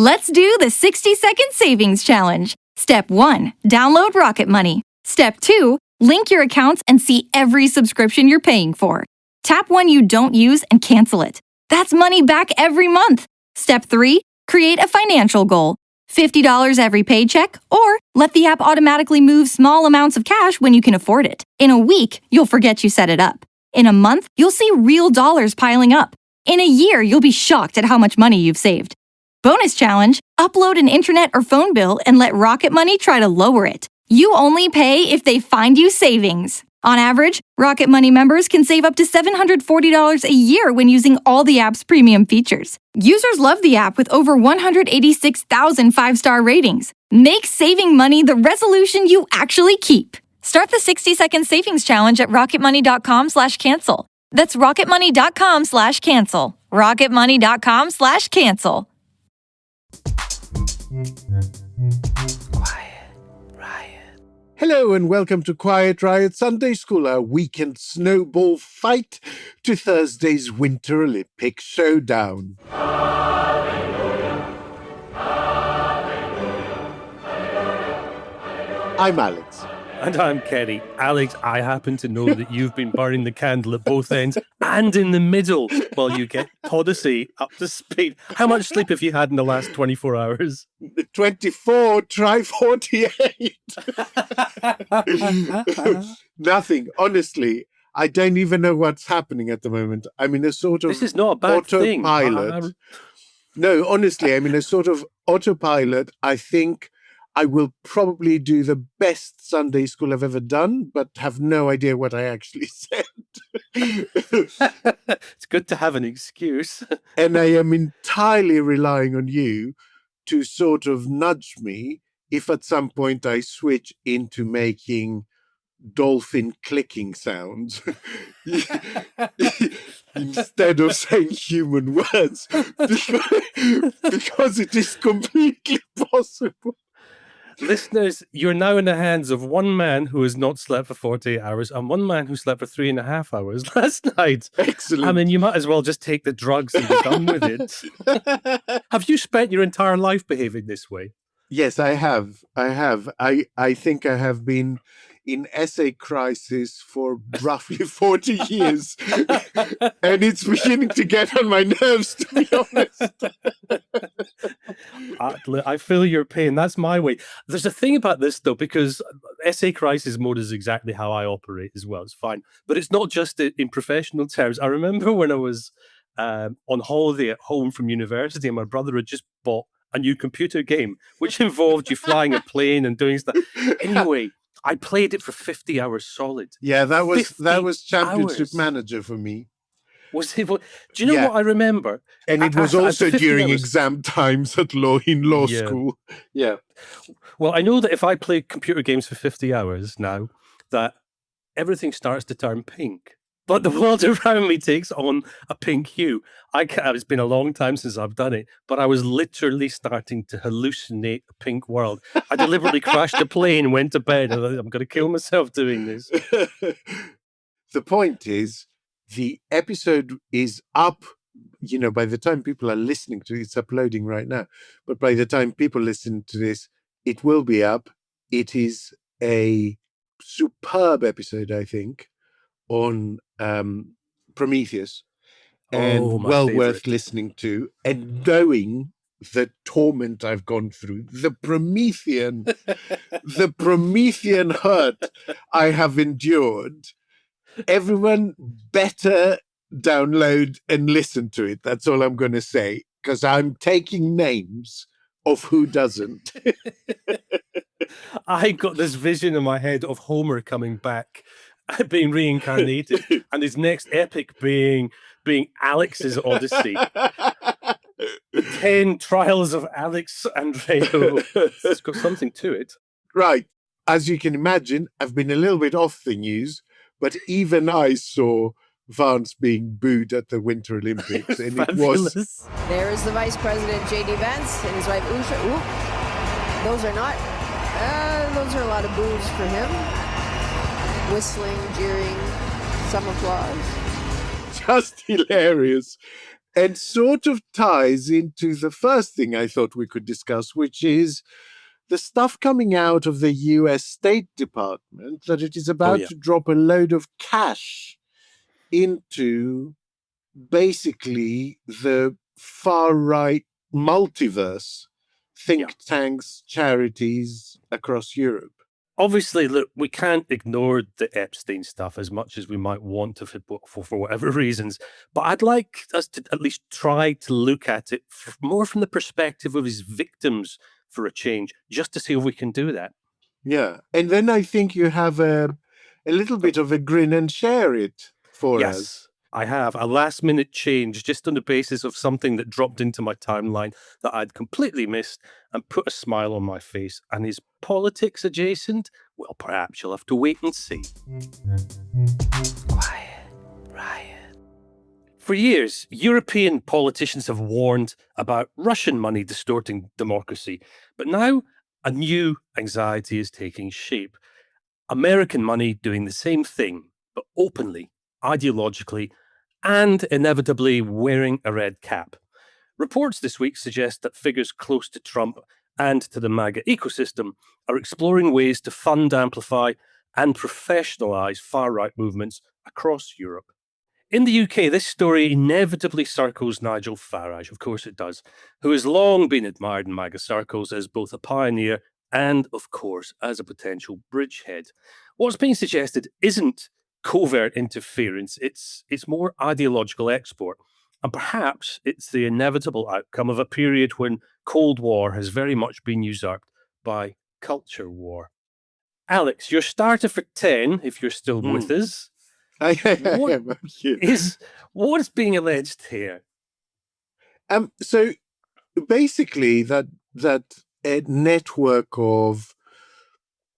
Let's do the 60-second savings challenge. Step 1, download Rocket Money. Step 2, link your accounts and see every subscription you're paying for. Tap one you don't use and cancel it. That's money back every month. Step 3, create a financial goal. $50 every paycheck, or let the app automatically move small amounts of cash when you can afford it. In a week, you'll forget you set it up. In a month, you'll see real dollars piling up. In a year, you'll be shocked at how much money you've saved. Bonus challenge, upload an internet or phone bill and let Rocket Money try to lower it. You only pay if they find you savings. On average, Rocket Money members can save up to $740 a year when using all the app's premium features. Users love the app with over 186,000 five-star ratings. Make saving money the resolution you actually keep. Start the 60-second savings challenge at rocketmoney.com/cancel. That's rocketmoney.com/cancel. rocketmoney.com/cancel. Quiet Riot. Hello and welcome to Quiet Riot Sunday School, our weekend snowball fight to Thursday's Winter Olympic showdown. I'm Alex. And I'm Kenny. Alex, I happen to know that you've been burning the candle at both ends and in the middle while you get Odyssey up to speed. How much sleep have you had in the last 24 hours? 24, try 48. Nothing. Honestly, I don't even know what's happening at the moment. I'm in a sort of This is not a bad thing. autopilot. No, honestly, I'm in a sort of autopilot. I think I will probably do the best Sunday school I've ever done, but have no idea what I actually said. It's good to have an excuse. And I am entirely relying on you to sort of nudge me if at some point I switch into making dolphin clicking sounds instead of saying human words, because it is completely possible. Listeners, you're now in the hands of one man who has not slept for 48 hours and one man who slept for 3.5 hours last night. Excellent. I mean, you might as well just take the drugs and be done with it. Have you spent your entire life behaving this way? Yes, I have. I think I have been in essay crisis for roughly 40 years. And it's beginning to get on my nerves, to be honest. I feel your pain. That's my way. There's a thing about this, though, because essay crisis mode is exactly how I operate as well. It's fine. But it's not just in professional terms. I remember when I was on holiday at home from university and my brother had just bought a new computer game, which involved you flying a plane and doing stuff. Anyway, I played it for 50 hours solid. Yeah, that was Championship hours. Manager for me. Was it? Do you know what I remember? And it was also after 50 during hours, exam times at law Yeah. school. Yeah. Well, I know that if I play computer games for 50 hours now, that everything starts to turn pink. But the world around me takes on a pink hue. It's been a long time since I've done it, but I was literally starting to hallucinate a pink world. I deliberately crashed a plane, went to bed, and I'm going to kill myself doing this. The point is, the episode is up. You know, by the time people are listening to it, it's uploading right now. But by the time people listen to this, it will be up. It is a superb episode, I think, on Prometheus, and well worth listening to, and knowing the torment I've gone through, the Promethean hurt I have endured. Everyone better download and listen to it. That's all I'm going to say, because I'm taking names of who doesn't. I got this vision in my head of Homer coming back, being reincarnated, and his next epic being Alex's Odyssey. The 10 Trials of Alex Andreou. It's got something to it. Right. As you can imagine, I've been a little bit off the news, but even I saw Vance being booed at the Winter Olympics, and it was... There is the Vice President, J.D. Vance, and his wife, Usha. Ooh, those are not... those are a lot of boos for him. Whistling, jeering, some applause. Just hilarious. and sort of ties into the first thing I thought we could discuss, which is the stuff coming out of the US State Department that it is about to drop a load of cash into basically the far-right multiverse think tanks, charities across Europe. Obviously, look, we can't ignore the Epstein stuff as much as we might want to for whatever reasons. But I'd like us to at least try to look at it more from the perspective of his victims for a change, just to see if we can do that. Yeah. And then I think you have a little bit of a grin and share it for us. Yes, I have a last minute change just on the basis of something that dropped into my timeline that I'd completely missed and put a smile on my face. And is politics adjacent? Well, perhaps you'll have to wait and see. Quiet, Riot. For years, European politicians have warned about Russian money distorting democracy. But now a new anxiety is taking shape. American money doing the same thing, but openly, ideologically, and inevitably wearing a red cap. Reports this week suggest that figures close to Trump and to the MAGA ecosystem are exploring ways to fund, amplify, and professionalize far-right movements across Europe. In the UK, this story inevitably circles Nigel Farage, of course it does, who has long been admired in MAGA circles as both a pioneer and, of course, as a potential bridgehead. What's being suggested isn't covert interference, it's more ideological export. And perhaps it's the inevitable outcome of a period when Cold War has very much been usurped by culture war. Alex, your starter for 10, if you're still with us. What is being alleged here? So basically that a network of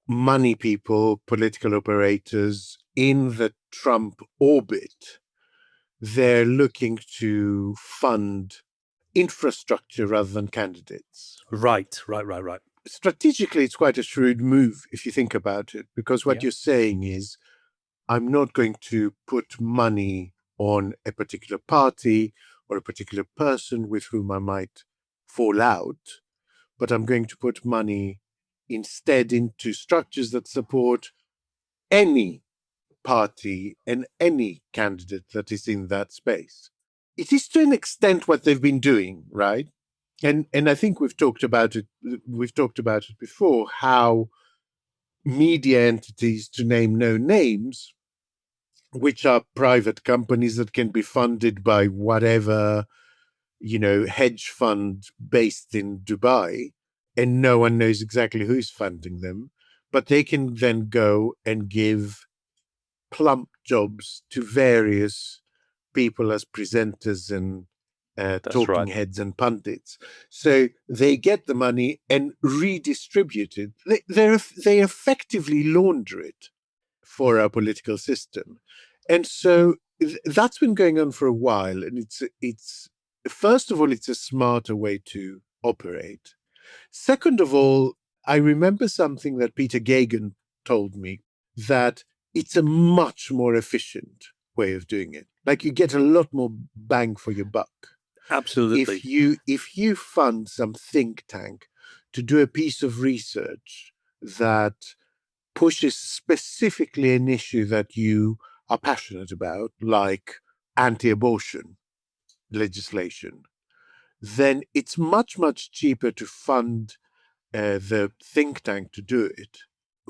money people, political operators in the Trump orbit, they're looking to fund infrastructure rather than candidates. Right. Strategically, it's quite a shrewd move if you think about it, because what you're saying is, I'm not going to put money on a particular party or a particular person with whom I might fall out, but I'm going to put money instead into structures that support any party and any candidate that is in that space. It is to an extent what they've been doing, right? And I think we've talked about it before, how media entities, to name no names, which are private companies that can be funded by whatever, hedge fund based in Dubai, and no one knows exactly who's funding them, but they can then go and give plump jobs to various people as presenters and talking heads and pundits. So they get the money and redistribute it. They effectively launder it for our political system. And so that's been going on for a while. And it's first of all, it's a smarter way to operate. Second of all, I remember something that Peter Gagan told me, that it's a much more efficient way of doing it. Like, you get a lot more bang for your buck. Absolutely. If you fund some think tank to do a piece of research that pushes specifically an issue that you are passionate about, like anti-abortion legislation, then it's much, much cheaper to fund the think tank to do it,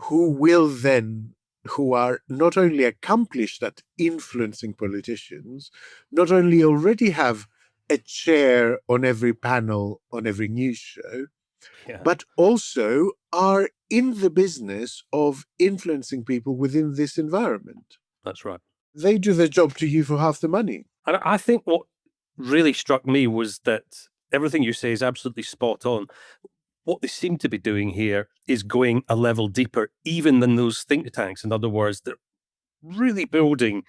who are not only accomplished at influencing politicians, not only already have a chair on every panel, on every news show, but also are in the business of influencing people within this environment. That's right. They do their job to you for half the money. And I think what really struck me was that everything you say is absolutely spot on. What they seem to be doing here is going a level deeper, even than those think tanks. In other words, they're really building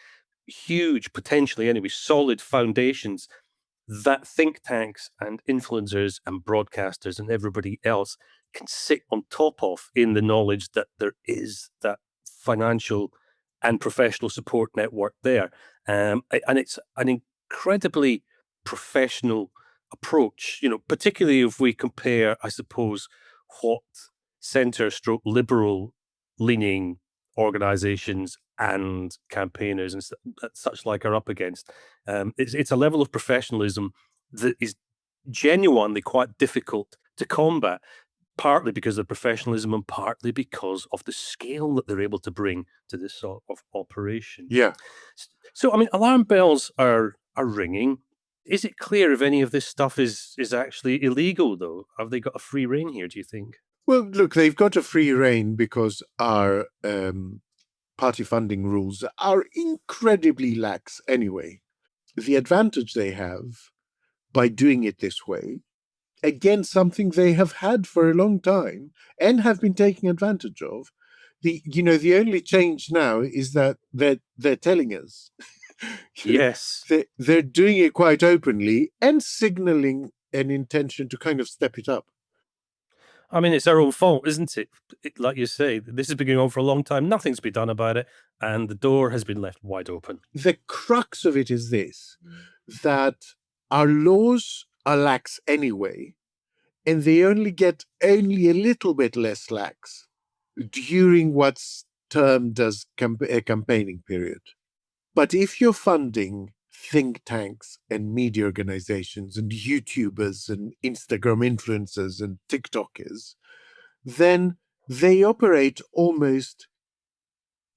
huge, potentially anyway, solid foundations that think tanks and influencers and broadcasters and everybody else can sit on top of, in the knowledge that there is that financial and professional support network there. And it's an incredibly professional approach, particularly if we compare, I suppose, what centre-stroke liberal leaning organizations and campaigners and such like are up against. It's a level of professionalism that is genuinely quite difficult to combat, partly because of professionalism and partly because of the scale that they're able to bring to this sort of operation. Yeah. So, I mean, alarm bells are ringing. Is it clear if any of this stuff is actually illegal, though? Have they got a free rein here, do you think? Well, look, they've got a free rein because our party funding rules are incredibly lax anyway. The advantage they have by doing it this way, again, something they have had for a long time and have been taking advantage of. The only change now is that they're telling us. Yes. They're doing it quite openly and signaling an intention to kind of step it up. I mean, it's our own fault, isn't it? Like you say, this has been going on for a long time. Nothing's been done about it, and the door has been left wide open. The crux of it is this, that our laws are lax anyway, and they only get a little bit less lax during what's termed as a campaigning period. But if you're funding think tanks and media organizations and YouTubers and Instagram influencers and TikTokers, then they operate almost,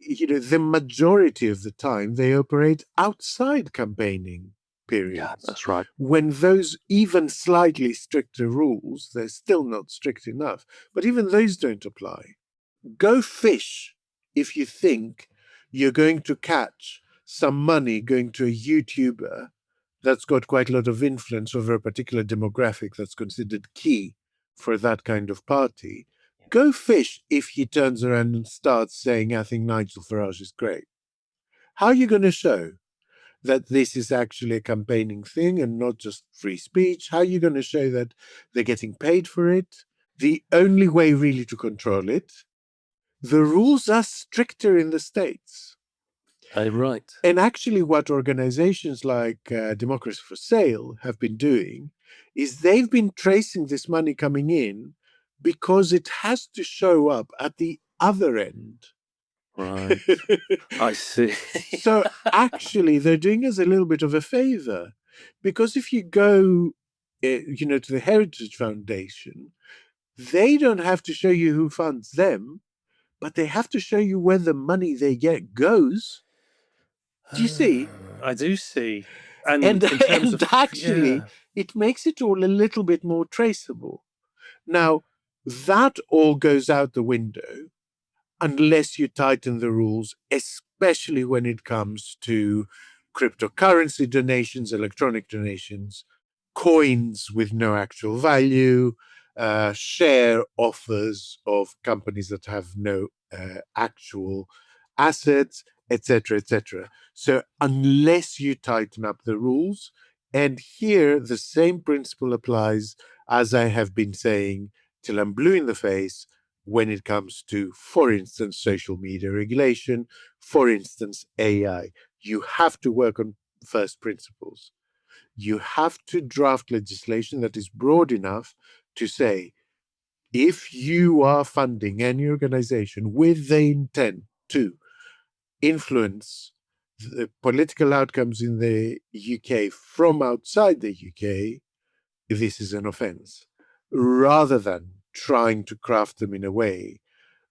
the majority of the time, they operate outside campaigning periods. Yeah, that's right. When those even slightly stricter rules, they're still not strict enough, but even those don't apply. Go fish if you think you're going to catch some money going to a YouTuber that's got quite a lot of influence over a particular demographic that's considered key for that kind of party. Go fish if he turns around and starts saying, I think Nigel Farage is great. How are you going to show that this is actually a campaigning thing and not just free speech? How are you going to show that they're getting paid for it? The only way really to control it, the rules are stricter in the States. Right. And actually what organizations like Democracy for Sale have been doing is they've been tracing this money coming in because it has to show up at the other end. Right. I see. So actually they're doing us a little bit of a favor, because if you go to the Heritage Foundation, they don't have to show you who funds them, but they have to show you where the money they get goes. Do you see? I do see. And actually, it makes it all a little bit more traceable. Now, that all goes out the window unless you tighten the rules, especially when it comes to cryptocurrency donations, electronic donations, coins with no actual value, share offers of companies that have no actual assets, etc., etc. So unless you tighten up the rules, and here the same principle applies as I have been saying till I'm blue in the face when it comes to, for instance, social media regulation, for instance, AI. You have to work on first principles. You have to draft legislation that is broad enough to say, if you are funding any organization with the intent to influence the political outcomes in the UK from outside the UK, this is an offense, rather than trying to craft them in a way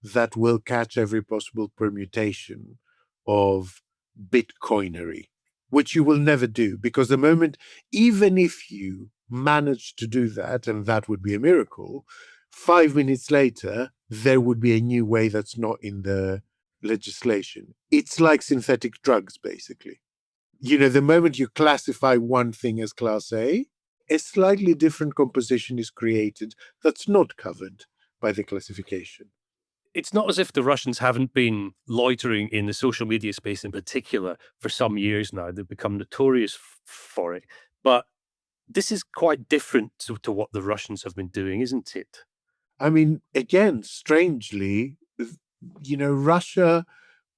that will catch every possible permutation of Bitcoinery, which you will never do, because the moment, even if you manage to do that, and that would be a miracle, 5 minutes later, there would be a new way that's not in the legislation. It's like synthetic drugs, basically. The moment you classify one thing as Class A slightly different composition is created that's not covered by the classification. It's not as if the Russians haven't been loitering in the social media space in particular for some years now. They've become notorious for it. But this is quite different to what the Russians have been doing, isn't it? I mean, again, strangely, Russia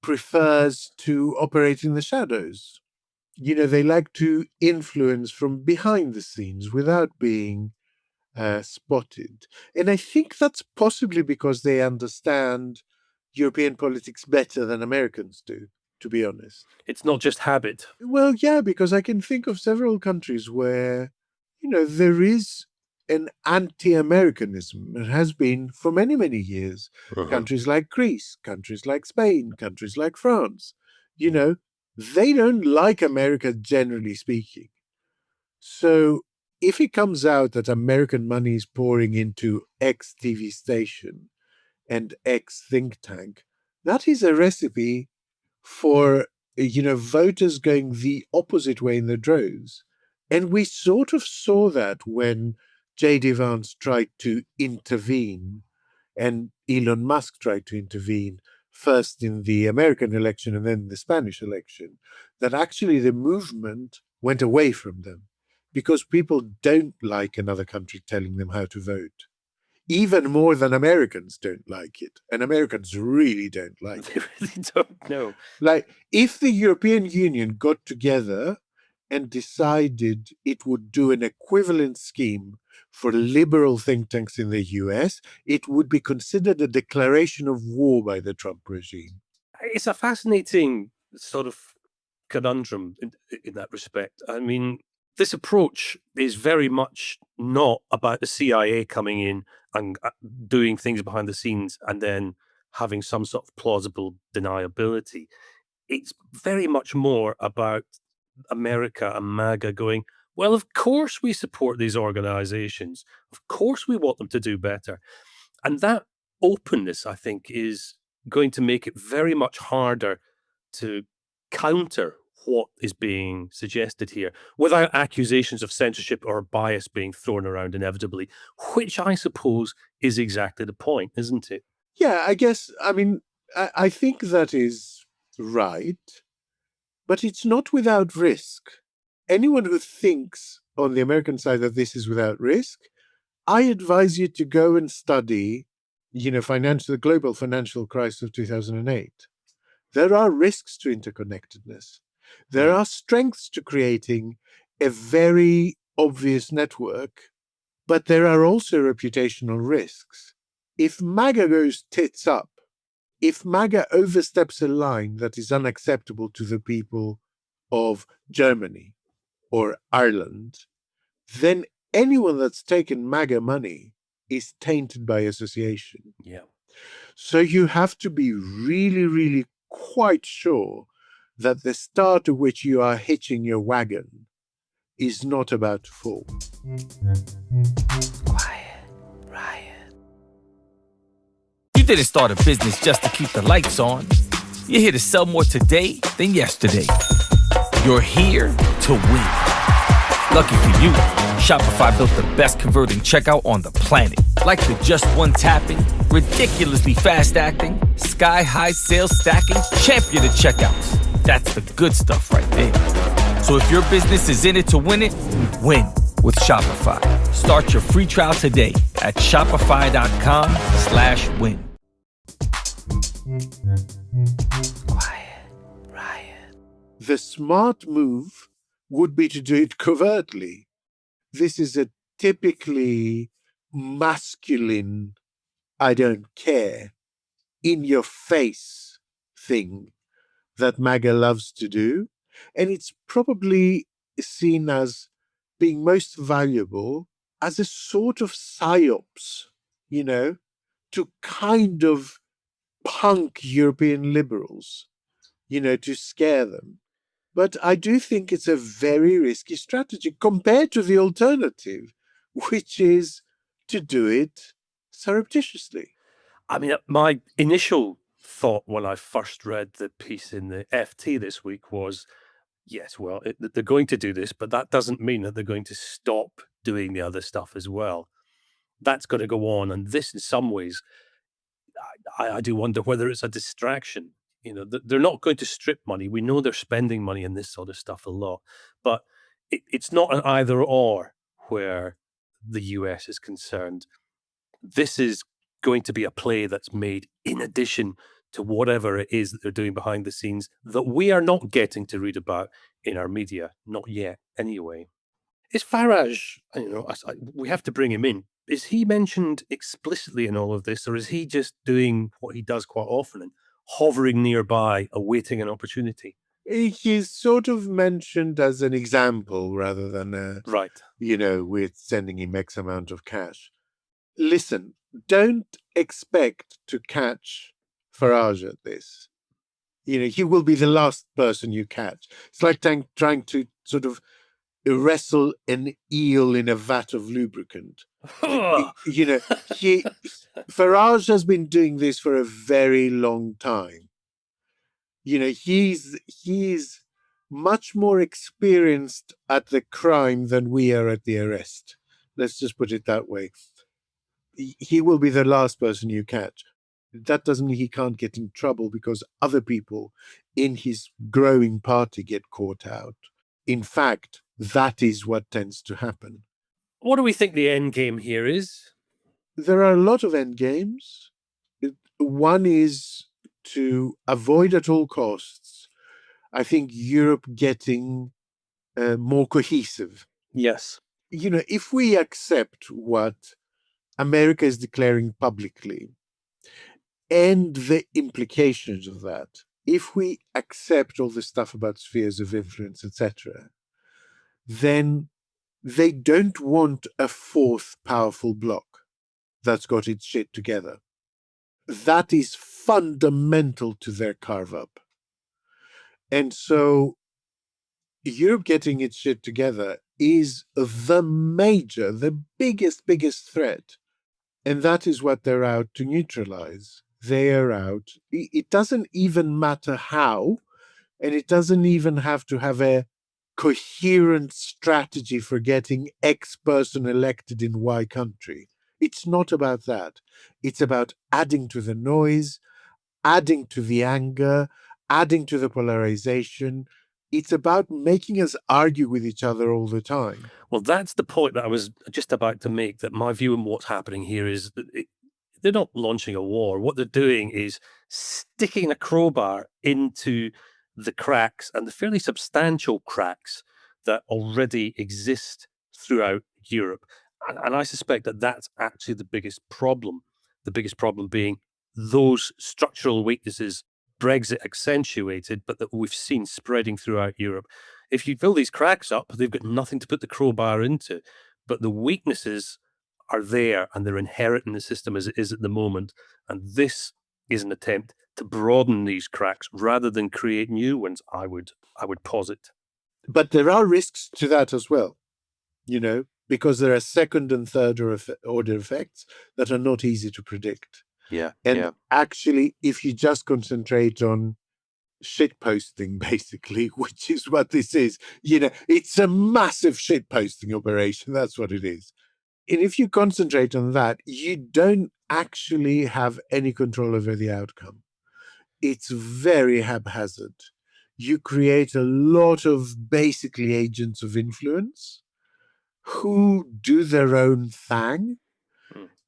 prefers to operate in the shadows. they like to influence from behind the scenes without being spotted. And I think that's possibly because they understand European politics better than Americans do, to be honest. It's not just habit. Well, yeah, because I can think of several countries where, there is an anti-Americanism. It has been for many, many years. Countries like Greece, countries like Spain, countries like France, they don't like America, generally speaking. So if it comes out that American money is pouring into X TV station and X think tank, that is a recipe for, voters going the opposite way in the droves. And we sort of saw that when J.D. Vance tried to intervene and Elon Musk tried to intervene first in the American election and then the Spanish election, that actually the movement went away from them because people don't like another country telling them how to vote. Even more than Americans don't like it. And Americans really don't like They really don't know. Like, if the European Union got together and decided it would do an equivalent scheme for liberal think tanks in the US, it would be considered a declaration of war by the Trump regime. It's a fascinating sort of conundrum in that respect. I mean, this approach is very much not about the CIA coming in and doing things behind the scenes and then having some sort of plausible deniability. It's very much more about America and MAGA going, well, of course we support these organizations. Of course we want them to do better. And that openness, I think, is going to make it very much harder to counter what is being suggested here without accusations of censorship or bias being thrown around inevitably, which I suppose is exactly the point, isn't it? Yeah, I think that is right, but it's not without risk. Anyone who thinks on the American side that this is without risk, I advise you to go and study, the global financial crisis of 2008. There are risks to interconnectedness. There are strengths to creating a very obvious network, but there are also reputational risks. If MAGA goes tits up, if MAGA oversteps a line that is unacceptable to the people of Germany or Ireland, then anyone that's taken MAGA money is tainted by association. Yeah. So you have to be really, really quite sure that the star to which you are hitching your wagon is not about to fall. Quiet, Riot. You didn't start a business just to keep the lights on. You're here to sell more today than yesterday. You're here to win. Lucky for you, Shopify built the best converting checkout on the planet. Like the just one tapping, ridiculously fast acting, sky-high sales stacking, champion of checkouts. That's the good stuff right there. So if your business is in it to win it, win with Shopify. Start your free trial today at shopify.com/win. Quiet, Riot. The smart move would be to do it covertly. This is a typically masculine, I don't care, in your face thing that MAGA loves to do. And it's probably seen as being most valuable as a sort of psyops, to kind of punk European liberals, to scare them. But I do think it's a very risky strategy compared to the alternative, which is to do it surreptitiously. I mean, my initial thought when I first read the piece in the FT this week was, yes, well, they're going to do this, but that doesn't mean that they're going to stop doing the other stuff as well. That's going to go on. And this, in some ways, I do wonder whether it's a distraction. They're not going to strip money. We know they're spending money in this sort of stuff a lot, but it's not an either or where the US is concerned. This is going to be a play that's made in addition to whatever it is that they're doing behind the scenes that we are not getting to read about in our media, not yet anyway. Is Farage, we have to bring him in. Is he mentioned explicitly in all of this, or is he just doing what he does quite often and hovering nearby, awaiting an opportunity? He's sort of mentioned as an example rather than, Right. we're sending him X amount of cash. Listen, don't expect to catch Farage at this. He will be the last person you catch. It's like trying to sort of wrestle an eel in a vat of lubricant. Farage has been doing this for a very long time. He's much more experienced at the crime than we are at the arrest. Let's just put it that way. He will be the last person you catch. That doesn't mean he can't get in trouble because other people in his growing party get caught out. In fact, that is what tends to happen. What do we think the end game here is? There are a lot of end games. One is to avoid at all costs, I think, Europe getting more cohesive. Yes. If we accept what America is declaring publicly and the implications of that, if we accept all the stuff about spheres of influence, etc., then they don't want a fourth powerful bloc that's got its shit together. That is fundamental to their carve-up. And so Europe getting its shit together is the biggest threat. And that is what they're out to neutralize. They are out. It doesn't even matter how, and it doesn't even have to have a coherent strategy for getting X person elected in Y country. It's not about that. It's about adding to the noise, adding to the anger, adding to the polarization. It's about making us argue with each other all the time. Well, that's the point that I was just about to make, that my view on what's happening here is that they're not launching a war. What they're doing is sticking a crowbar into the cracks, and the fairly substantial cracks that already exist throughout Europe. And I suspect that that's actually the biggest problem. The biggest problem being those structural weaknesses, Brexit accentuated, but that we've seen spreading throughout Europe. If you fill these cracks up, they've got nothing to put the crowbar into. But the weaknesses are there, and they're inherent in the system as it is at the moment. And this is an attempt to broaden these cracks rather than create new ones, I would posit. But there are risks to that as well, because there are second and third order effects that are not easy to predict. Yeah. And actually, if you just concentrate on shit posting, basically, which is what this is, it's a massive shit posting operation. That's what it is. And if you concentrate on that, you don't actually have any control over the outcome. It's very haphazard. You create a lot of basically agents of influence who do their own thing.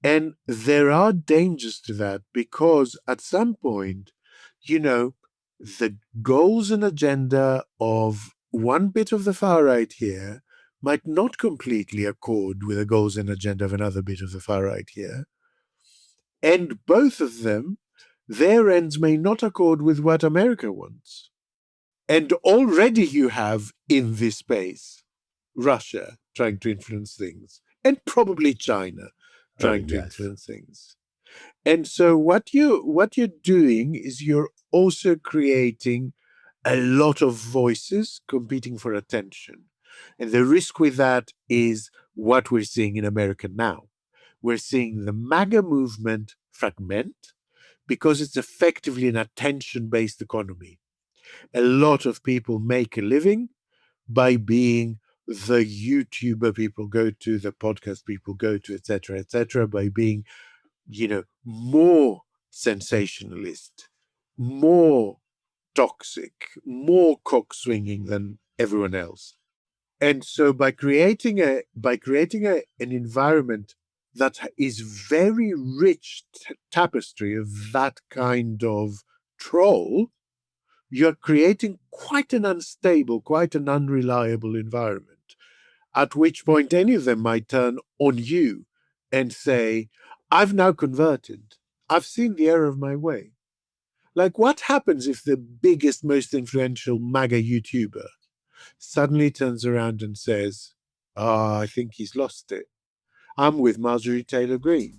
And there are dangers to that because at some point, the goals and agenda of one bit of the far right here might not completely accord with the goals and agenda of another bit of the far right here. And both of them, their ends may not accord with what America wants. And already you have in this space Russia trying to influence things, and probably China trying to influence things. And so what you're doing is you're also creating a lot of voices competing for attention. And the risk with that is what we're seeing in America now. We're seeing the MAGA movement fragment because it's effectively an attention-based economy. A lot of people make a living by being the YouTuber people go to, the podcast people go to, etc., by being, more sensationalist, more toxic, more cock-swinging than everyone else. And so by creating an environment that is very rich tapestry of that kind of control, you're creating quite an unstable, quite an unreliable environment, at which point any of them might turn on you and say, I've now converted. I've seen the error of my way. Like, what happens if the biggest, most influential MAGA YouTuber suddenly turns around and says, I think he's lost it. I'm with Marjorie Taylor Greene.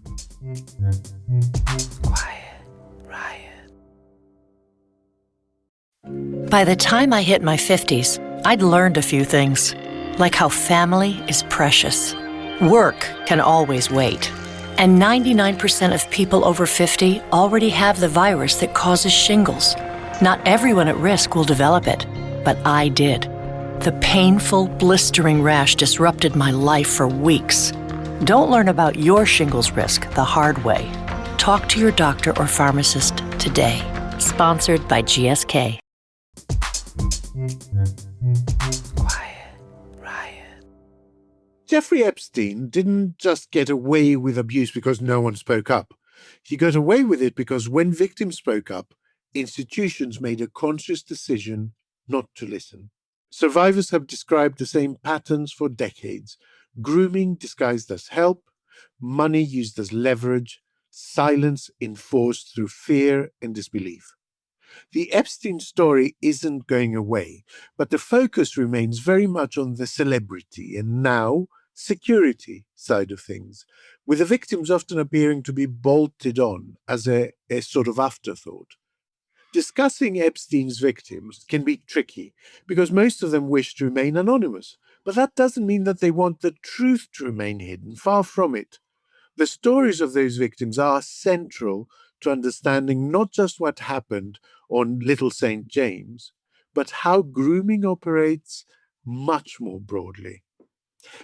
Quiet Riot. By the time I hit my 50s, I'd learned a few things, like how family is precious. Work can always wait. And 99% of people over 50 already have the virus that causes shingles. Not everyone at risk will develop it, but I did. The painful, blistering rash disrupted my life for weeks. Don't learn about your shingles risk the hard way. Talk to your doctor or pharmacist today. Sponsored by GSK. Quiet Riot. Jeffrey Epstein didn't just get away with abuse because no one spoke up. He got away with it because when victims spoke up, institutions made a conscious decision not to listen. Survivors have described the same patterns for decades: grooming disguised as help, money used as leverage, silence enforced through fear and disbelief. The Epstein story isn't going away, but the focus remains very much on the celebrity and now security side of things, with the victims often appearing to be bolted on as a sort of afterthought. Discussing Epstein's victims can be tricky because most of them wish to remain anonymous, but that doesn't mean that they want the truth to remain hidden. Far from it. The stories of those victims are central to understanding not just what happened on Little St. James, but how grooming operates much more broadly.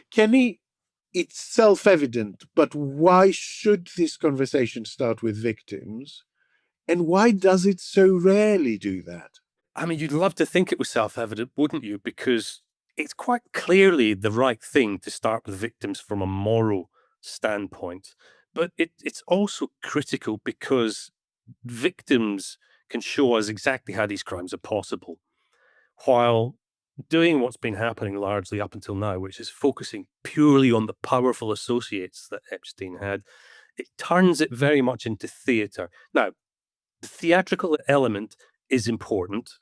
Kenny, it's self-evident, but why should this conversation start with victims? And why does it so rarely do that? I mean, you'd love to think it was self-evident, wouldn't you? Because it's quite clearly the right thing to start with victims from a moral standpoint. But it's also critical because victims can show us exactly how these crimes are possible, while doing what's been happening largely up until now, which is focusing purely on the powerful associates that Epstein had. It turns it very much into theatre. Now, the theatrical element is important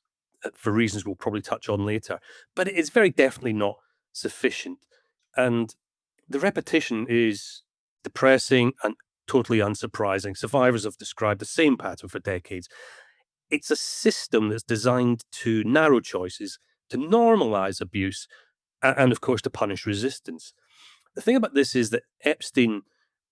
for reasons we'll probably touch on later, but it is very definitely not sufficient. And the repetition is depressing and totally unsurprising. Survivors have described the same pattern for decades. It's a system that's designed to narrow choices, to normalize abuse, and of course, to punish resistance. The thing about this is that Epstein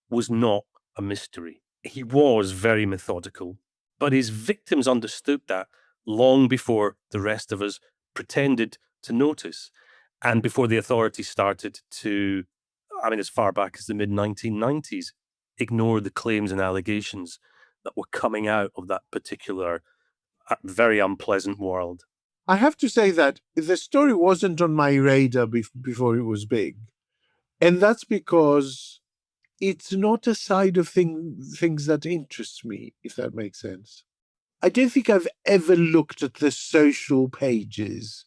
was not a mystery. He was very methodical, but his victims understood that long before the rest of us pretended to notice, and before the authorities started to, as far back as the mid-1990s, ignore the claims and allegations that were coming out of that particular very unpleasant world. I have to say that the story wasn't on my radar before it was big. And that's because it's not a side of things that interests me, if that makes sense. I don't think I've ever looked at the social pages,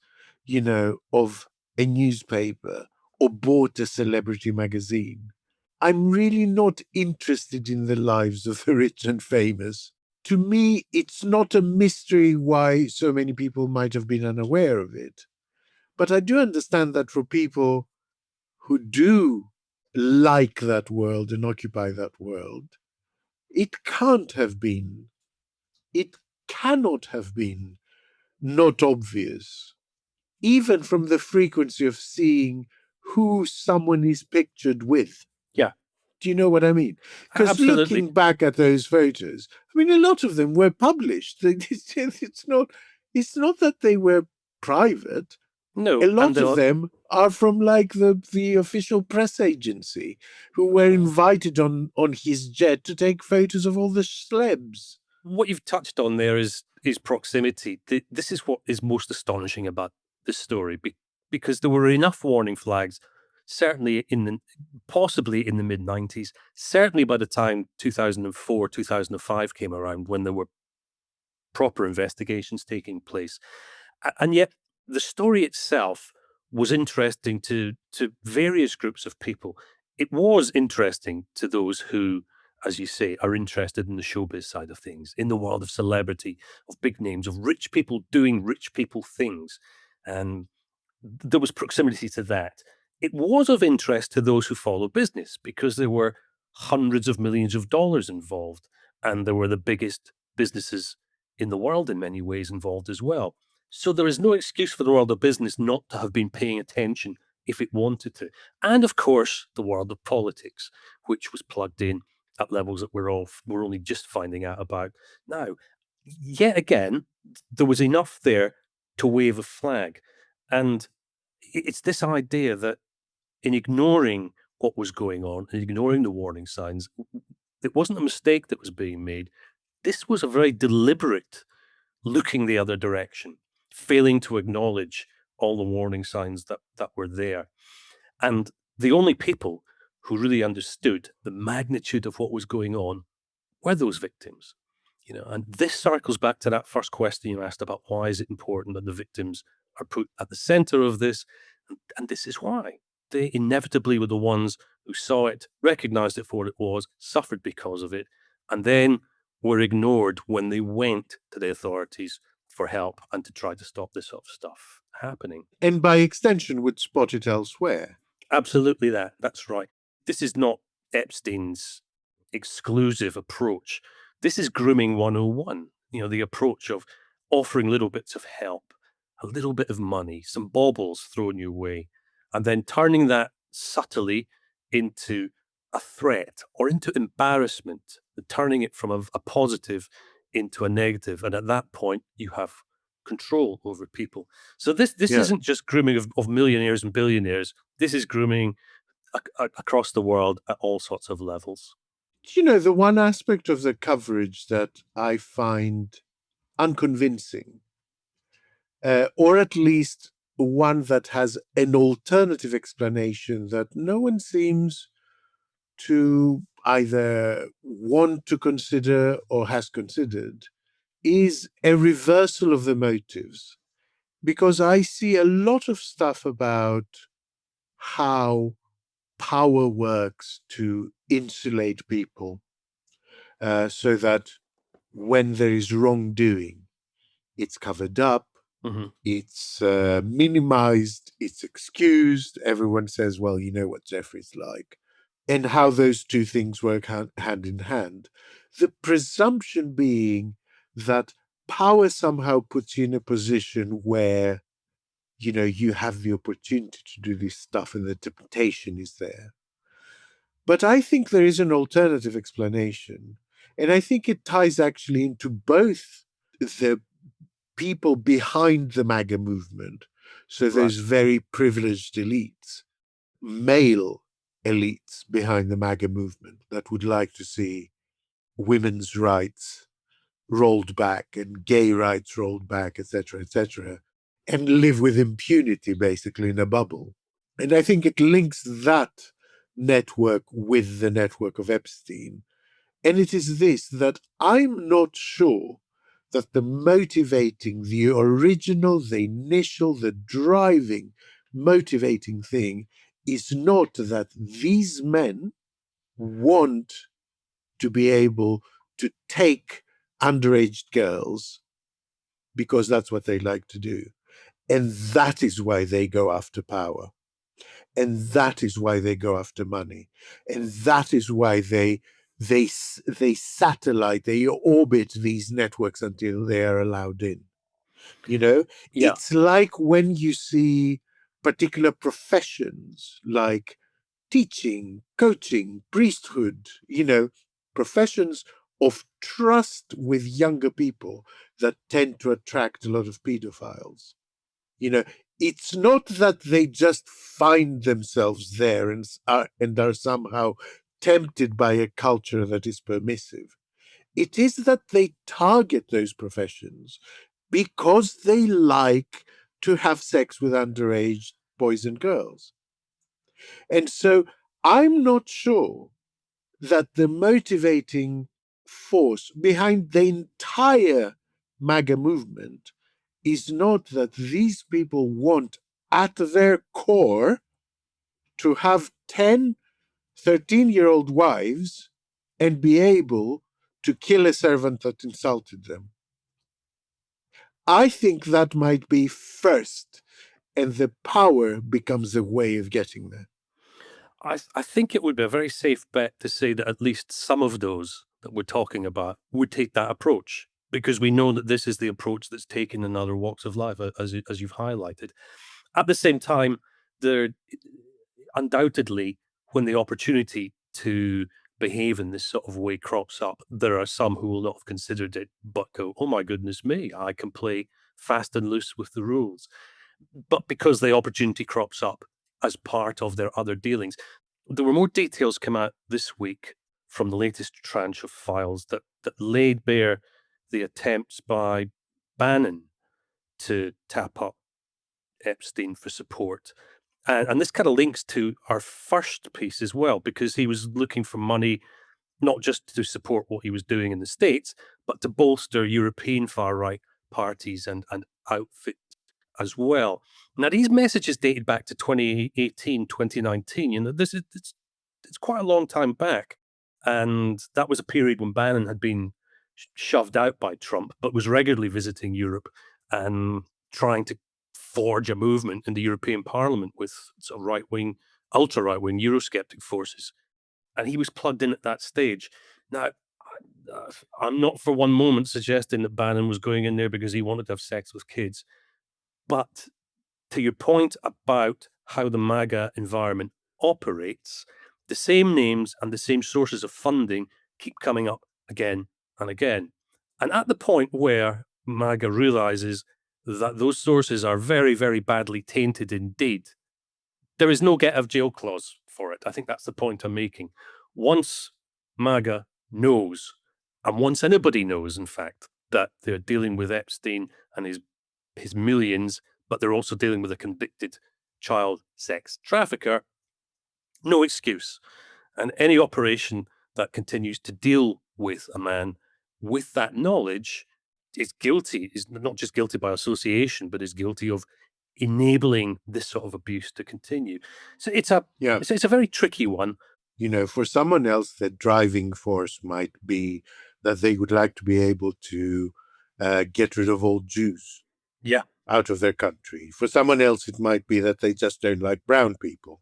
of a newspaper or bought a celebrity magazine. I'm really not interested in the lives of the rich and famous. To me, it's not a mystery why so many people might have been unaware of it. But I do understand that for people who do like that world and occupy that world, it cannot have been not obvious, even from the frequency of seeing who someone is pictured with. Yeah. Do you know what I mean? Because looking back at those photos, a lot of them were published. It's not that they were private. No. A lot of them are from the official press agency who were invited on his jet to take photos of all the celebs. What you've touched on there is proximity. This is what is most astonishing about this story, because there were enough warning flags, certainly possibly in the mid-90s, certainly by the time 2004, 2005 came around, when there were proper investigations taking place. And yet the story itself was interesting to various groups of people. It was interesting to those who, as you say, are interested in the showbiz side of things, in the world of celebrity, of big names, of rich people doing rich people things. And there was proximity to that. It was of interest to those who follow business because there were hundreds of millions of dollars involved, and there were the biggest businesses in the world in many ways involved as well. So there is no excuse for the world of business not to have been paying attention if it wanted to. And of course, the world of politics, which was plugged in at levels that we're only just finding out about now. Yet again, there was enough there to wave a flag. And it's this idea that in ignoring what was going on and ignoring the warning signs, it wasn't a mistake that was being made. This was a very deliberate looking the other direction, failing to acknowledge all the warning signs that were there. And the only people who really understood the magnitude of what was going on were those victims. And this circles back to that first question you asked about why is it important that the victims are put at the center of this? And this is why. They inevitably were the ones who saw it, recognized it for what it was, suffered because of it, and then were ignored when they went to the authorities for help and to try to stop this sort of stuff happening. And by extension, would spot it elsewhere. Absolutely that's right. This is not Epstein's exclusive approach. This is grooming 101, the approach of offering little bits of help, a little bit of money, some baubles thrown your way, and then turning that subtly into a threat or into embarrassment, turning it from a positive into a negative. And at that point, you have control over people. So this isn't just grooming of millionaires and billionaires. This is grooming across the world at all sorts of levels. The one aspect of the coverage that I find unconvincing, or at least one that has an alternative explanation that no one seems to either want to consider or has considered, is a reversal of the motives. Because I see a lot of stuff about how power works to insulate people, so that when there is wrongdoing, it's covered up, it's minimized, it's excused. Everyone says, well, you know what Jeffrey's like. And how those two things work hand in hand. The presumption being that power somehow puts you in a position where, you have the opportunity to do this stuff and the temptation is there. But I think there is an alternative explanation. And I think it ties actually into both the people behind the MAGA movement. So those very privileged elites, male elites behind the MAGA movement that would like to see women's rights rolled back and gay rights rolled back, etc., and live with impunity, basically, in a bubble. And I think it links that network with the network of Epstein. And it is this, that I'm not sure that the motivating, the original, the initial, the driving, motivating thing is not that these men want to be able to take underage girls because that's what they like to do. And that is why they go after power. And that is why they go after money. And that is why they satellite, they orbit these networks until they are allowed in. It's like when you see particular professions like teaching, coaching, priesthood, professions of trust with younger people that tend to attract a lot of pedophiles. It's not that they just find themselves there and are somehow tempted by a culture that is permissive. It is that they target those professions because they like to have sex with underage boys and girls. And so I'm not sure that the motivating force behind the entire MAGA movement is not that these people want at their core to have 10, 13-year-old wives and be able to kill a servant that insulted them. I think that might be first, and the power becomes a way of getting there. I think it would be a very safe bet to say that at least some of those that we're talking about would take that approach, because we know that this is the approach that's taken in other walks of life, as you've highlighted. At the same time, there undoubtedly, when the opportunity to behave in this sort of way crops up, there are some who will not have considered it, but go, oh my goodness me, I can play fast and loose with the rules. But because the opportunity crops up as part of their other dealings. There were more details come out this week from the latest tranche of files that laid bare the attempts by Bannon to tap up Epstein for support. And this kind of links to our first piece as well, because he was looking for money not just to support what he was doing in the States, but to bolster European far-right parties and outfits as well. Now, these messages dated back to 2018, 2019. You know, it's quite a long time back. And that was a period when Bannon had been shoved out by Trump, but was regularly visiting Europe and trying to forge a movement in the European Parliament with sort of right-wing, ultra-right-wing Eurosceptic forces. And he was plugged in at that stage. Now, I'm not for one moment suggesting that Bannon was going in there because he wanted to have sex with kids. But to your point about how the MAGA environment operates, the same names and the same sources of funding keep coming up again and again. And at the point where MAGA realizes that those sources are very, very badly tainted indeed, there is no get out of jail clause for it. I think that's the point I'm making. Once MAGA knows, and once anybody knows, in fact, that they're dealing with Epstein and his millions, but they're also dealing with a convicted child sex trafficker, no excuse. And any operation that continues to deal with a man with that knowledge is guilty, is not just guilty by association, but is guilty of enabling this sort of abuse to continue. So it's a very tricky one. You know, for someone else, the driving force might be that they would like to be able to get rid of all Jews out of their country. For someone else, it might be that they just don't like brown people.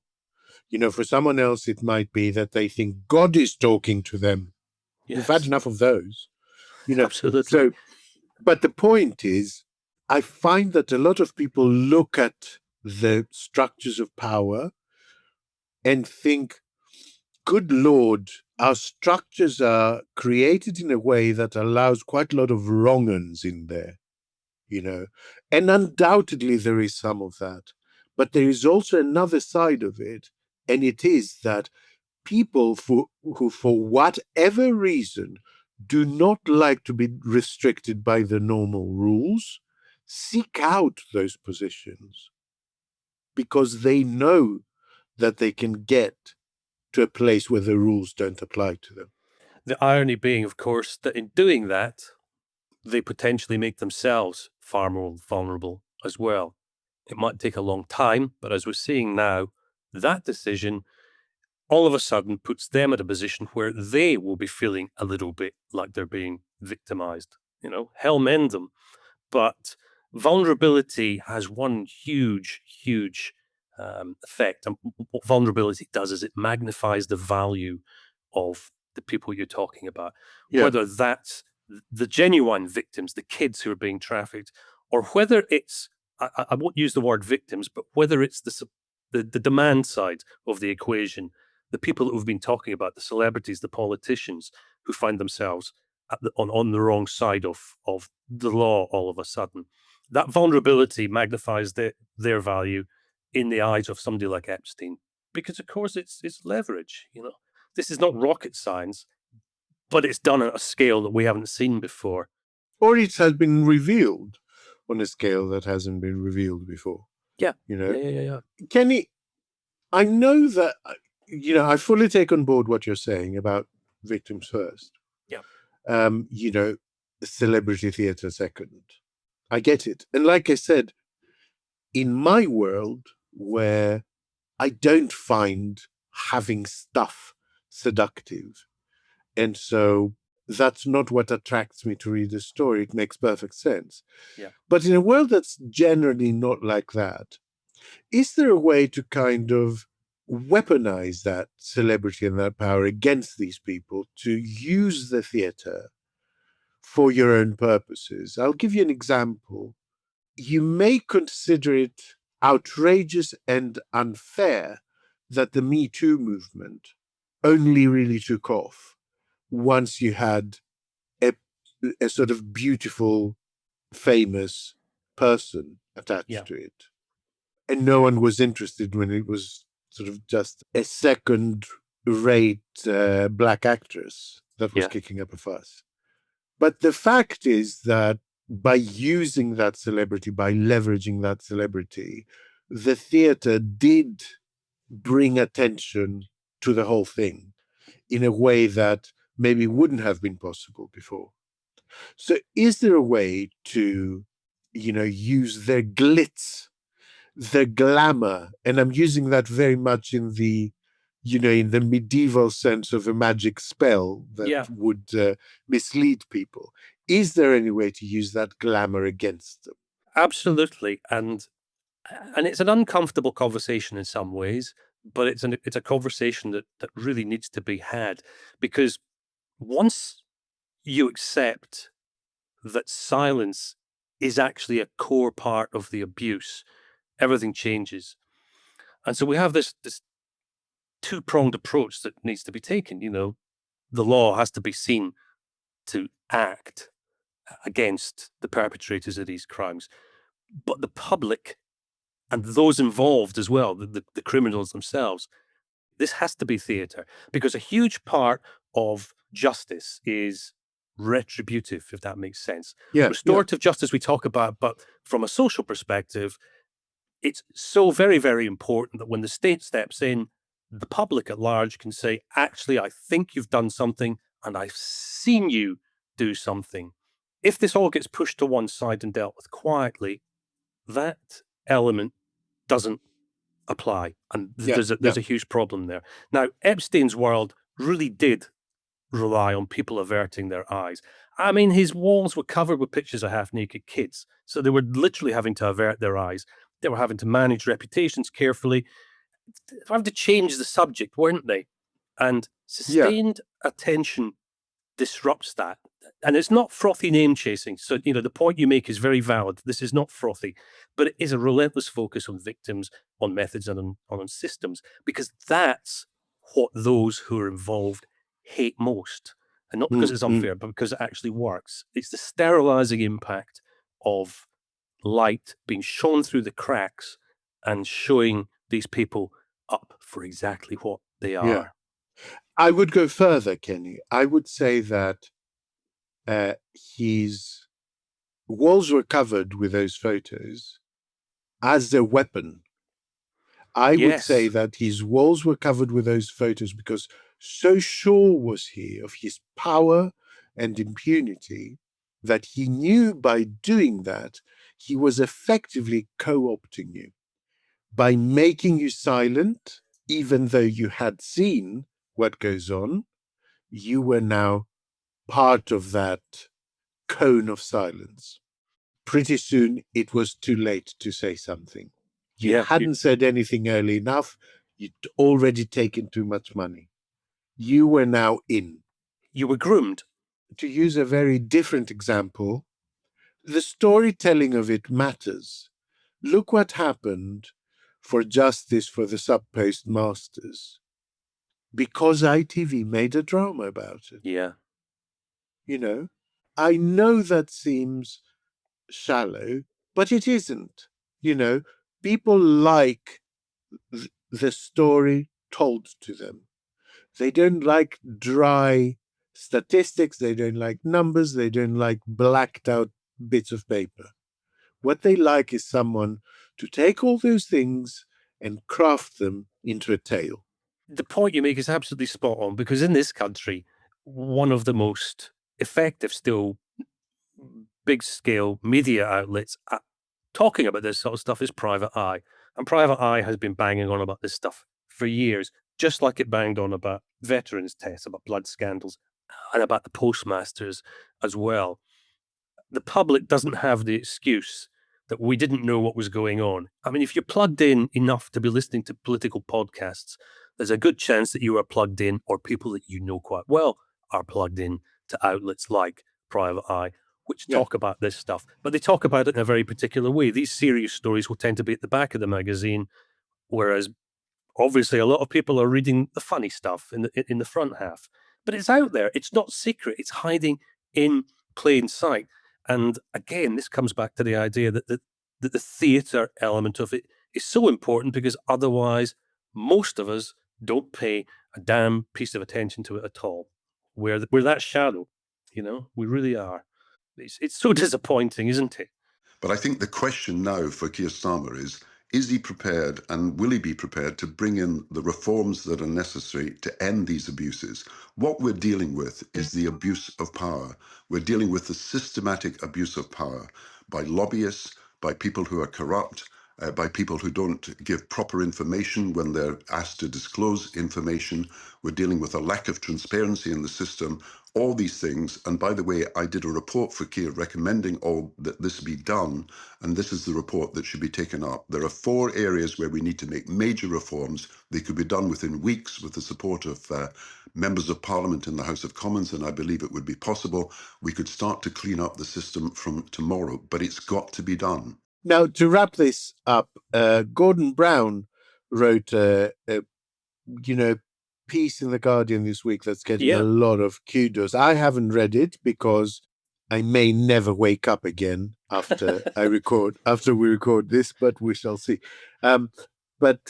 You know, for someone else, it might be that they think God is talking to them. Yes. We've had enough of those. You know, absolutely. So, but the point is, I find that a lot of people look at the structures of power and think, good Lord, our structures are created in a way that allows quite a lot of wrong-uns in there, you know, and undoubtedly there is some of that. But there is also another side of it, and it is that people who, for whatever reason, do not like to be restricted by the normal rules, seek out those positions because they know that they can get to a place where the rules don't apply to them. The irony being, of course, that in doing that, they potentially make themselves far more vulnerable as well. It might take a long time, but as we're seeing now, that decision all of a sudden puts them at a position where they will be feeling a little bit like they're being victimized. You know, hell mend them. But vulnerability has one huge effect. And what vulnerability does is it magnifies the value of the people you're talking about. Yeah. Whether that's the genuine victims, the kids who are being trafficked, or whether it's, I won't use the word victims, but whether it's the demand side of the equation, the people that we've been talking about, the celebrities, the politicians who find themselves on the wrong side of the law all of a sudden. That vulnerability magnifies their value in the eyes of somebody like Epstein, because of course it's leverage. You know, this is not rocket science, but it's done at a scale that we haven't seen before. Or it has been revealed on a scale that hasn't been revealed before. Yeah. You know, yeah. Kenny, I know that, you know, I fully take on board what you're saying about victims first. Yeah. You know, celebrity theatre second. I get it. And like I said, in my world where I don't find having stuff seductive, and so that's not what attracts me to read a story. It makes perfect sense. Yeah. But in a world that's generally not like that, is there a way to kind of weaponize that celebrity and that power against these people to use the theatre for your own purposes? I'll give you an example. You may consider it outrageous and unfair that the Me Too movement only really took off once you had a sort of beautiful, famous person attached to it. And no one was interested when it was sort of just a second-rate black actress that was kicking up a fuss. But the fact is that by using that celebrity, by leveraging that celebrity, the theatre did bring attention to the whole thing in a way that maybe wouldn't have been possible before. So is there a way to, use the glitz, the glamour, and I'm using that very much in the, in the medieval sense of a magic spell that would mislead people. Is there any way to use that glamour against them? Absolutely. And it's an uncomfortable conversation in some ways, but it's a conversation that really needs to be had, because once you accept that silence is actually a core part of the abuse, everything changes. And so we have this two-pronged approach that needs to be taken. The law has to be seen to act against the perpetrators of these crimes, but the public and those involved as well, the criminals themselves, this has to be theatre, because a huge part of justice is retributive, if that makes sense. Restorative justice we talk about, but from a social perspective, it's so very, very important that when the state steps in, the public at large can say, actually, I think you've done something and I've seen you do something. If this all gets pushed to one side and dealt with quietly, that element doesn't apply. And there's a huge problem there. Now, Epstein's world really did rely on people averting their eyes. I mean, his walls were covered with pictures of half-naked kids. So they were literally having to avert their eyes. They were having to manage reputations carefully. They were having to change the subject, weren't they? And sustained attention disrupts that. And it's not frothy name chasing. So, the point you make is very valid. This is not frothy, but it is a relentless focus on victims, on methods, and on systems, because that's what those who are involved hate most. And not because it's unfair, but because it actually works. It's the sterilizing impact of light being shone through the cracks and showing these people up for exactly what they are. Yeah. I would go further, Kenny. I would say that his walls were covered with those photos as a weapon. I would say that his walls were covered with those photos because so sure was he of his power and impunity that he knew by doing that, he was effectively co-opting you. By making you silent, even though you had seen what goes on, you were now part of that cone of silence. Pretty soon, it was too late to say something. You hadn't said anything early enough. You'd already taken too much money. You were now in. You were groomed. To use a very different example, the storytelling of it matters. Look what happened for justice for the sub-postmasters. Because ITV made a drama about it. Yeah. I know that seems shallow, but it isn't. People like the story told to them. They don't like dry statistics. They don't like numbers. They don't like blacked out bits of paper. What they like is someone to take all those things and craft them into a tale. The point you make is absolutely spot on, because in this country, one of the most effective still big-scale media outlets talking about this sort of stuff is Private Eye. And Private Eye has been banging on about this stuff for years, just like it banged on about veterans' tests, about blood scandals, and about the postmasters as well. The public doesn't have the excuse that we didn't know what was going on. I mean, if you're plugged in enough to be listening to political podcasts, there's a good chance that you are plugged in, or people that you know quite well are plugged in to outlets like Private Eye, which talk about this stuff. But they talk about it in a very particular way. These serious stories will tend to be at the back of the magazine, whereas obviously a lot of people are reading the funny stuff in the front half. But it's out there. It's not secret. It's hiding in plain sight. And again, this comes back to the idea that the theatre element of it is so important, because otherwise most of us don't pay a damn piece of attention to it at all. We're that shallow, we really are. It's so disappointing, isn't it? But I think the question now for Keir Starmer is he prepared, and will he be prepared to bring in the reforms that are necessary to end these abuses? What we're dealing with is the abuse of power. We're dealing with the systematic abuse of power by lobbyists, by people who are corrupt, by people who don't give proper information when they're asked to disclose information. We're dealing with a lack of transparency in the system, all these things. And by the way, I did a report for Keir recommending all that this be done, and this is the report that should be taken up. There are 4 areas where we need to make major reforms. They could be done within weeks with the support of members of Parliament in the House of Commons, and I believe it would be possible. We could start to clean up the system from tomorrow, but it's got to be done. Now, to wrap this up, Gordon Brown wrote a piece in The Guardian this week that's getting a lot of kudos. I haven't read it because I may never wake up again after we record this, but we shall see. But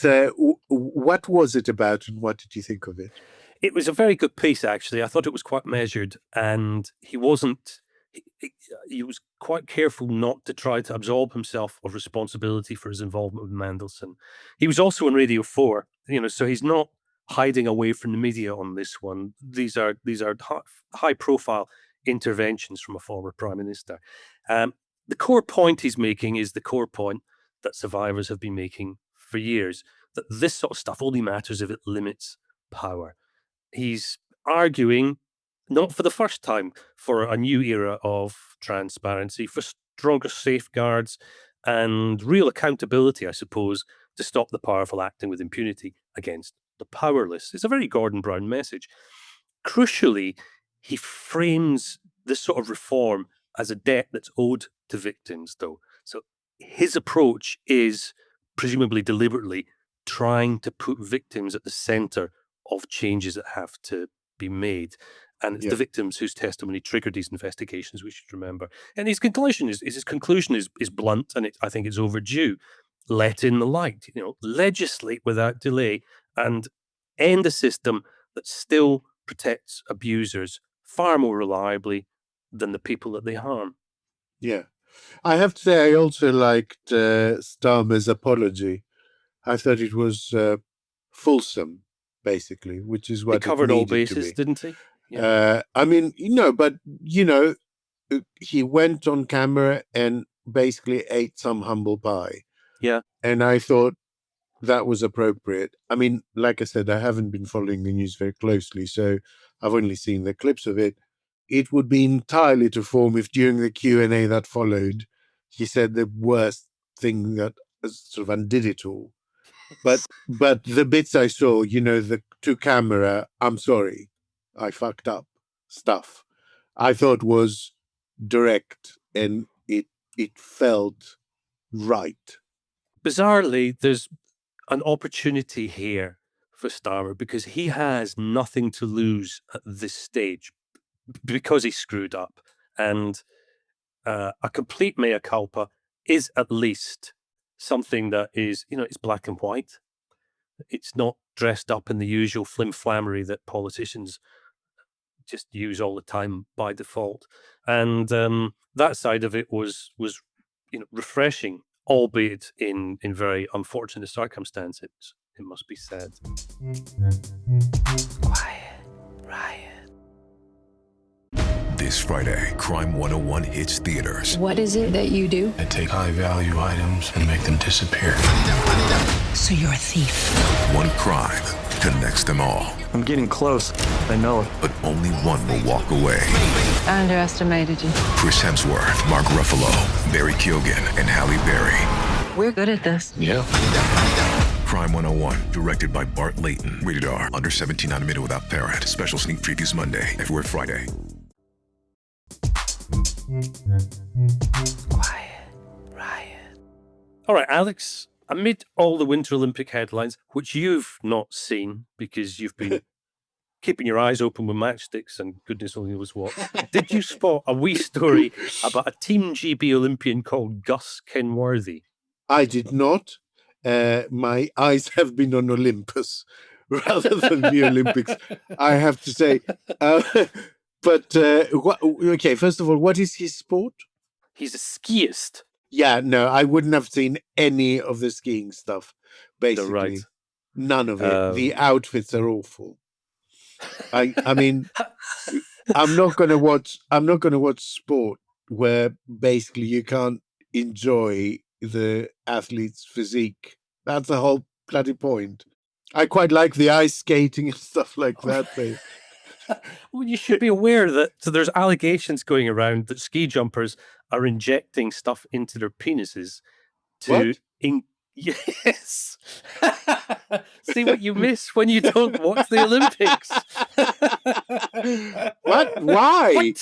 what was it about, and what did you think of it? It was a very good piece, actually. I thought it was quite measured, and he was quite careful not to try to absolve himself of responsibility for his involvement with Mandelson. He was also on Radio 4, so he's not hiding away from the media on this one. These are high-profile interventions from a former prime minister. The core point he's making is the core point that survivors have been making for years, that this sort of stuff only matters if it limits power. He's arguing, not for the first time, for a new era of transparency, for stronger safeguards and real accountability, I suppose, to stop the powerful acting with impunity against the powerless. It's a very Gordon Brown message. Crucially, he frames this sort of reform as a debt that's owed to victims, though. So his approach is, presumably deliberately, trying to put victims at the centre of changes that have to be made. And it's the victims whose testimony triggered these investigations, we should remember. And his conclusion is blunt, and I think it's overdue. Let in the light, legislate without delay, and end a system that still protects abusers far more reliably than the people that they harm. Yeah. I have to say, I also liked Starmer's apology. I thought it was fulsome, basically, which is what it covered all bases, didn't he? Yeah. But he went on camera and basically ate some humble pie. Yeah. And I thought that was appropriate. I mean, like I said, I haven't been following the news very closely, so I've only seen the clips of it. It would be entirely to form if during the Q&A that followed, he said the worst thing that sort of undid it all. But the bits I saw, the to camera, I'm sorry, I fucked up stuff, I thought was direct, and it felt right. Bizarrely, there's an opportunity here for Starmer because he has nothing to lose at this stage because he screwed up. And a complete mea culpa is at least something that is, it's black and white. It's not dressed up in the usual flim-flammery that politicians just use all the time by default. And that side of it was refreshing, albeit in very unfortunate circumstances, it must be said. Quiet, Riot. This Friday, Crime 101 hits theaters. What is it that you do? I take high-value items and make them disappear. So you're a thief. One crime connects them all. I'm getting close. I know it. But only one will walk away. I underestimated you. Chris Hemsworth, Mark Ruffalo, Barry Keoghan, and Halle Berry. We're good at this. Yeah. Crime 101, directed by Bart Layton. Rated R, under 17, not admitted without parent. Special sneak previews Monday, everywhere Friday. Quiet, Riot. All right, Alex, amid all the Winter Olympic headlines, which you've not seen because you've been keeping your eyes open with matchsticks and goodness only knows what, did you spot a wee story about a Team GB Olympian called Gus Kenworthy? I did not. My eyes have been on Olympus rather than the Olympics, I have to say. Okay, first of all, what is his sport? He's a skiist. Yeah, no, I wouldn't have seen any of the skiing stuff, basically. Right. None of it. The outfits are awful. I mean, I'm not going to watch sport where basically you can't enjoy the athlete's physique. That's the whole bloody point. I quite like the ice skating and stuff like that. Well, you should be aware that there's allegations going around that ski jumpers are injecting stuff into their penises to Yes. See what you miss when you don't watch the Olympics. What? Why?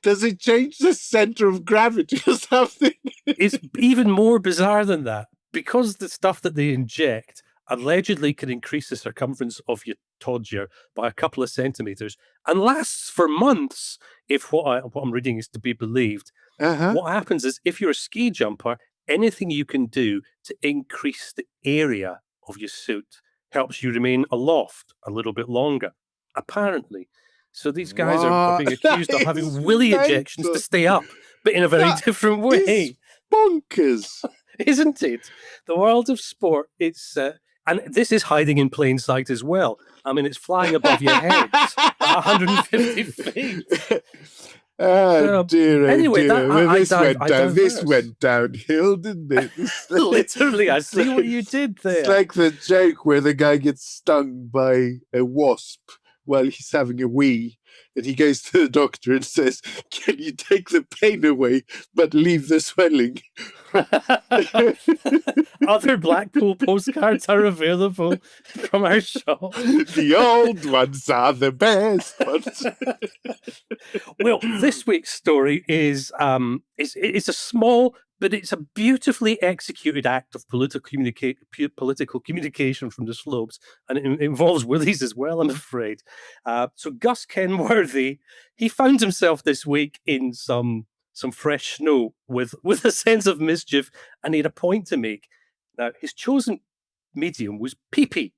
Does it change the center of gravity or something? It's even more bizarre than that. Because the stuff that they inject allegedly can increase the circumference of your todger by a couple of centimeters and lasts for months, if what I'm reading is to be believed. What happens is, if you're a ski jumper, anything you can do to increase the area of your suit helps you remain aloft a little bit longer, apparently. So these guys are being accused of having willy injections to stay up, but in a very different way. Bonkers. Isn't it? The world of sport, it's... and this is hiding in plain sight as well. I mean, it's flying above your heads at 150 feet. Dear. Anyway, this went downhill, didn't it? Literally, I see what you did there. It's like the joke where the guy gets stung by a wasp while he's having a wee, and he goes to the doctor and says, "Can you take the pain away, but leave the swelling?" Other Blackpool postcards are available from our shop. The old ones are the best ones. Well, this week's story is it's a small, but it's a beautifully executed act of political communication from the slopes, and it involves willies as well, I'm afraid. So Gus Kenworthy, he found himself this week in some fresh snow with a sense of mischief, and he had a point to make. Now, his chosen medium was pee-pee,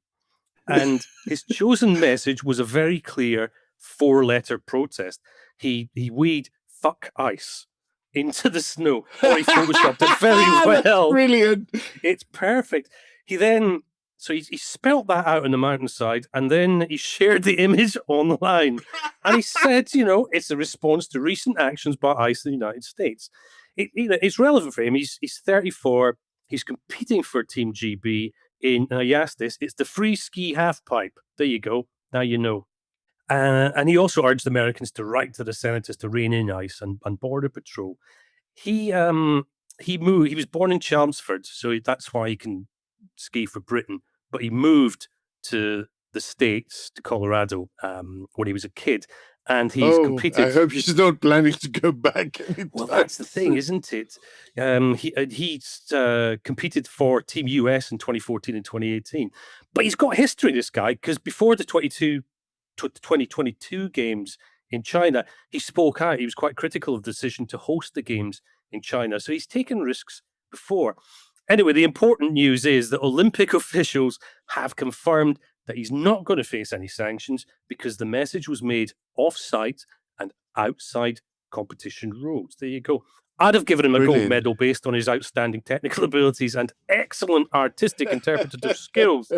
and his chosen message was a very clear 4-letter protest. He weed "fuck ice" into the snow, or he photoshopped it very well. Brilliant. It's perfect. He spelt that out on the mountainside, and then he shared the image online. And he said, it's a response to recent actions by ICE in the United States. It's relevant for him. He's 34. He's competing for Team GB in, you asked this, it's the free ski half-pipe. There you go. Now you know. And he also urged Americans to write to the senators to rein in ICE and Border Patrol. He moved. He was born in Chelmsford, so that's why he can ski for Britain. But he moved to the States, to Colorado, when he was a kid. And he's competed. I hope he's not planning to go back. Well, that's the thing, isn't it? He's competed for Team US in 2014 and 2018. But he's got history, this guy, because before the 2022 games in China, he spoke out. He was quite critical of the decision to host the games in China. So he's taken risks before. Anyway, the important news is that Olympic officials have confirmed that he's not going to face any sanctions because the message was made off-site and outside competition rules. There you go. I'd have given him a gold medal based on his outstanding technical abilities and excellent artistic interpretative skills.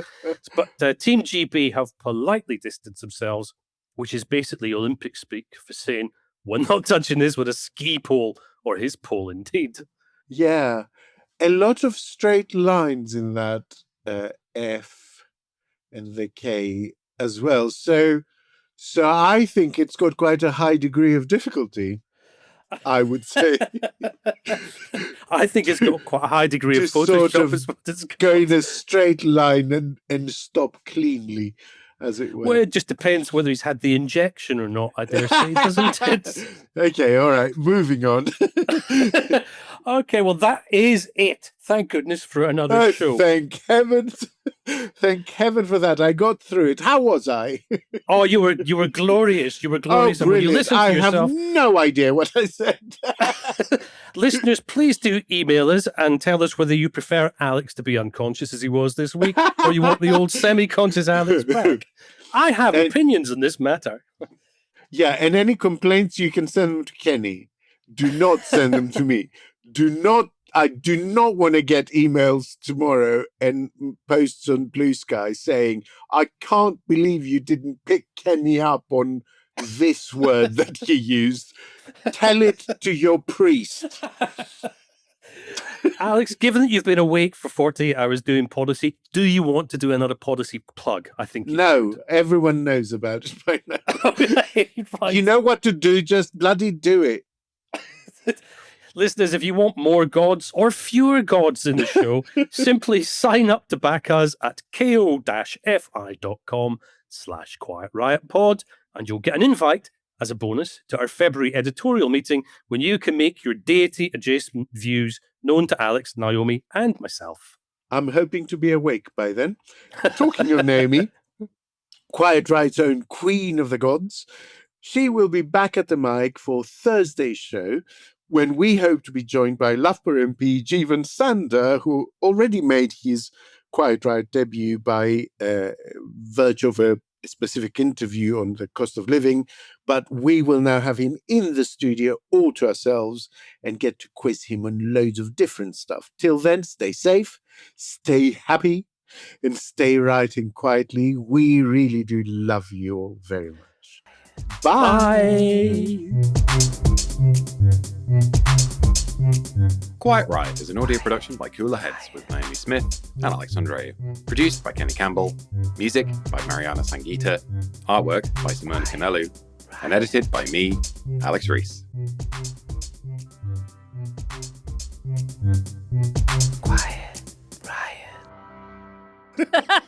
But Team GB have politely distanced themselves which is basically Olympic speak for saying, we're not touching this with a ski pole, or his pole indeed. Yeah. A lot of straight lines in that F and the K as well. So I think it's got quite a high degree of difficulty, I would say. I think it's got quite a high degree of Photoshop. Sort of is what it's go in a straight line and stop cleanly, as it were. Well, it just depends whether he's had the injection or not, I dare say, doesn't it? Okay, all right, moving on. Okay, well, that is it. Thank goodness for another show. Thank heaven. Thank heaven for that. I got through it. How was I? Oh, you were glorious. You were glorious. Oh, And when you brilliant. listened to I yourself, have no idea what I said. listeners, please do email us and tell us whether you prefer Alex to be unconscious as he was this week, or you want the old semi-conscious Alex back. I have opinions on this matter. Yeah, and any complaints, you can send them to Kenny. Do not send them to me. I do not want to get emails tomorrow and posts on Blue Sky saying, I can't believe you didn't pick Kenny up on this word that he used. Tell it to your priest. Alex, given that you've been awake for 48 hours doing policy, do you want to do another policy plug? I think no, everyone knows about it by now. You know what to do, just bloody do it. Listeners, if you want more gods or fewer gods in the show, simply sign up to back us at ko-fi.com/Quiet Riot Pod, and you'll get an invite as a bonus to our February editorial meeting when you can make your deity adjacent views known to Alex, Naomi, and myself. I'm hoping to be awake by then. Talking of Naomi, Quiet Riot's own Queen of the Gods, she will be back at the mic for Thursday's show, when we hope to be joined by Loughborough MP Jeevan Sander, who already made his Quiet Riot debut by virtue of a specific interview on the cost of living, but we will now have him in the studio all to ourselves and get to quiz him on loads of different stuff. Till then, stay safe, stay happy, and stay writing quietly. We really do love you all very much. Bye. Quiet Riot is an audio production by Cooler Heads with Naomi Smith and Alex Andreou. Produced by Kenny Campbell. Music by Mariana Sangeeta. Artwork by Simona Canelu. And edited by me, Alex Reese. Quiet Riot.